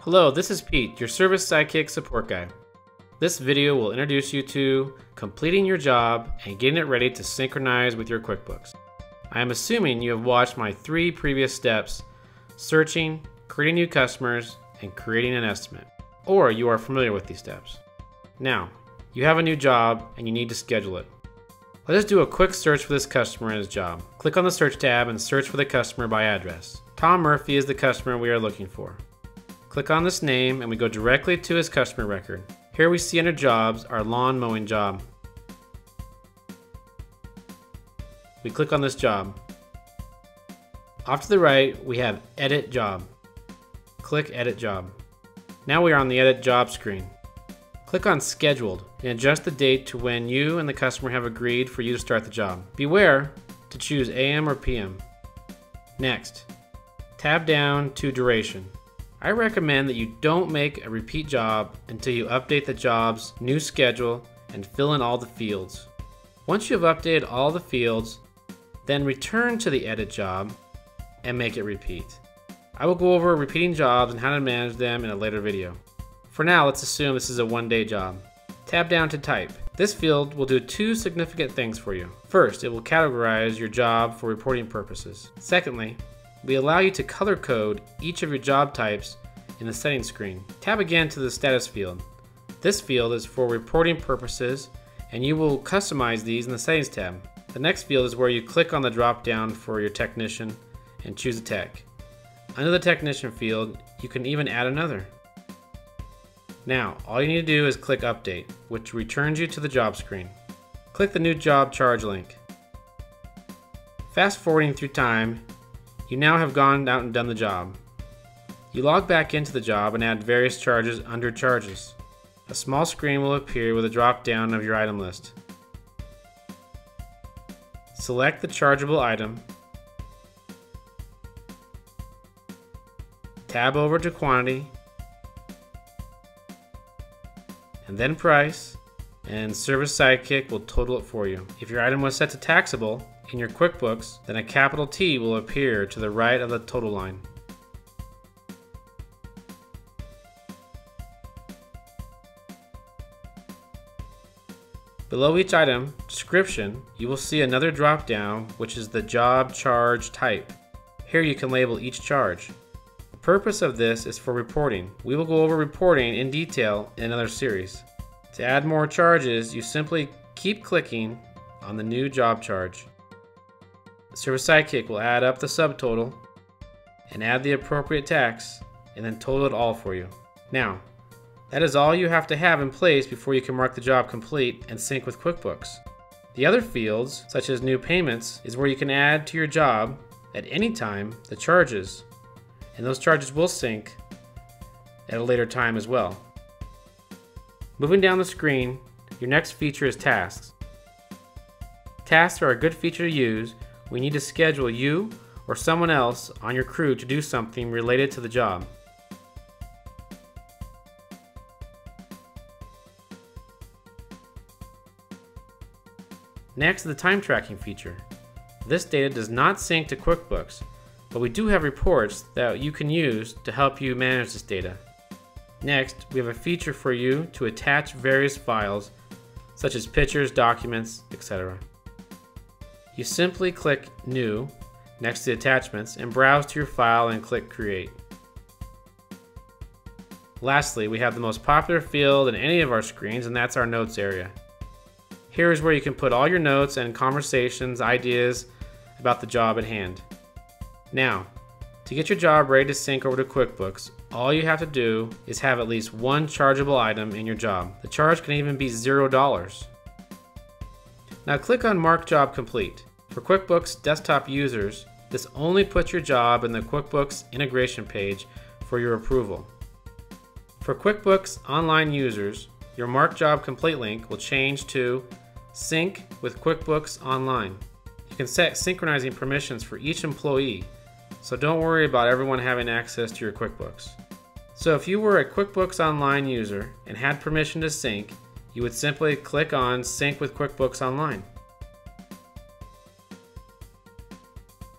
Hello, this is Pete, your Service Sidekick support guy. This video will introduce you to completing your job and getting it ready to synchronize with your QuickBooks. I am assuming you have watched my 3 previous steps: searching, creating new customers, and creating an estimate. Or you are familiar with these steps. Now, you have a new job and you need to schedule it. Let us do a quick search for this customer and his job. Click on the search tab and search for the customer by address. Tom Murphy is the customer we are looking for. Click on this name and we go directly to his customer record. Here we see under jobs our lawn mowing job. We click on this job. Off to the right we have Edit Job. Click Edit Job. Now we are on the Edit Job screen. Click on Scheduled and adjust the date to when you and the customer have agreed for you to start the job. Beware to choose AM or PM. Next, tab down to Duration. I recommend that you don't make a repeat job until you update the job's new schedule and fill in all the fields. Once you have updated all the fields, then return to the Edit Job and make it repeat. I will go over repeating jobs and how to manage them in a later video. For now, let's assume this is a one-day job. Tab down to Type. This field will do 2 significant things for you. First, it will categorize your job for reporting purposes. Secondly, we allow you to color code each of your job types in the settings screen. Tab again to the status field. This field is for reporting purposes and you will customize these in the settings tab. The next field is where you click on the drop down for your technician and choose a tech. Under the technician field, you can even add another. Now, all you need to do is click Update, which returns you to the job screen. Click the new job charge link. Fast forwarding through time, you now have gone out and done the job. You log back into the job and add various charges under Charges. A small screen will appear with a drop down of your item list. Select the chargeable item. Tab over to Quantity, and then Price, and Service Sidekick will total it for you. If your item was set to taxable in your QuickBooks, then a capital T will appear to the right of the total line. Below each item description, you will see another drop down, which is the job charge type. Here you can label each charge. The purpose of this is for reporting. We will go over reporting in detail in another series. To add more charges, you simply keep clicking on the new job charge. Service Sidekick will add up the subtotal and add the appropriate tax and then total it all for you. Now, that is all you have to have in place before you can mark the job complete and sync with QuickBooks. The other fields, such as new payments, is where you can add to your job at any time the charges, and those charges will sync at a later time as well. Moving down the screen, your next feature is Tasks. Tasks are a good feature to use when you need to schedule you or someone else on your crew to do something related to the job. Next is the time tracking feature. This data does not sync to QuickBooks, but we do have reports that you can use to help you manage this data. Next, we have a feature for you to attach various files, such as pictures, documents, etc. You simply click New next to the attachments and browse to your file and click Create. Lastly, we have the most popular field in any of our screens, and that's our Notes area. Here is where you can put all your notes and conversations, ideas about the job at hand. Now, to get your job ready to sync over to QuickBooks, all you have to do is have at least one chargeable item in your job. The charge can even be $0. Now click on Mark Job Complete. For QuickBooks desktop users, this only puts your job in the QuickBooks integration page for your approval. For QuickBooks Online users, your Mark Job Complete link will change to Sync with QuickBooks Online. You can set synchronizing permissions for each employee, so don't worry about everyone having access to your QuickBooks. So if you were a QuickBooks Online user and had permission to sync, you would simply click on Sync with QuickBooks Online.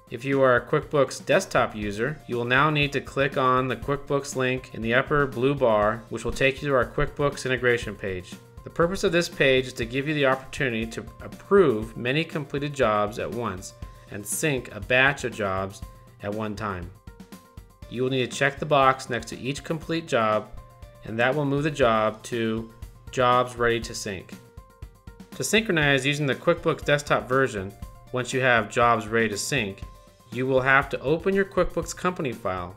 If you are a QuickBooks desktop user, you will now need to click on the QuickBooks link in the upper blue bar, which will take you to our QuickBooks integration page. The purpose of this page is to give you the opportunity to approve many completed jobs at once and sync a batch of jobs at one time. You will need to check the box next to each complete job, and that will move the job to Jobs Ready to Sync. To synchronize using the QuickBooks desktop version, once you have Jobs Ready to Sync, you will have to open your QuickBooks company file,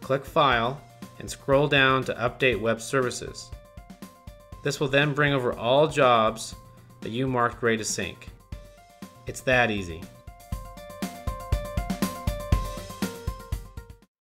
click File, and scroll down to Update Web Services. This will then bring over all jobs that you marked ready to sync. It's that easy.